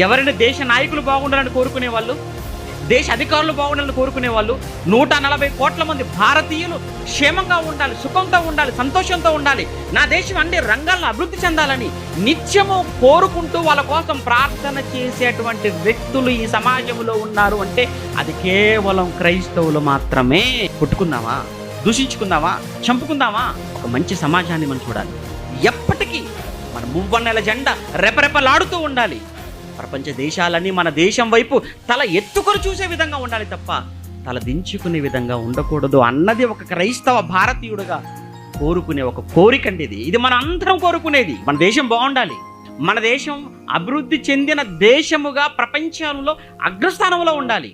ఎవరైనా దేశ నాయకులు బాగుండాలని కోరుకునే వాళ్ళు, దేశ అధికారులు బాగుండాలని కోరుకునే వాళ్ళు, 140 కోట్ల మంది భారతీయులు క్షేమంగా ఉండాలి, సుఖంతో ఉండాలి, సంతోషంతో ఉండాలి, నా దేశం అన్ని రంగాల్లో అభివృద్ధి చెందాలని నిత్యము కోరుకుంటూ వాళ్ళ కోసం ప్రార్థన చేసేటువంటి వ్యక్తులు ఈ సమాజంలో ఉన్నారు అంటే అది కేవలం క్రైస్తవులు మాత్రమే. కొట్టుకుందామా, దూషించుకుందామా, చంపుకుందామా? ఒక మంచి సమాజాన్ని మనం చూడాలి. ఎప్పటికీ మన మువ్వన్నెల జెండా రెపరెపలాడుతూ ఉండాలి. ప్రపంచ దేశాలన్నీ మన దేశం వైపు తల ఎత్తుకొని చూసే విధంగా ఉండాలి తప్ప తల దించుకునే విధంగా ఉండకూడదు అన్నది ఒక క్రైస్తవ భారతీయుడుగా కోరుకునే ఒక కోరికండి. ఇది మన అందరం కోరుకునేది. మన దేశం బాగుండాలి, మన దేశం అభివృద్ధి చెందిన దేశముగా ప్రపంచంలో అగ్రస్థానంలో ఉండాలి.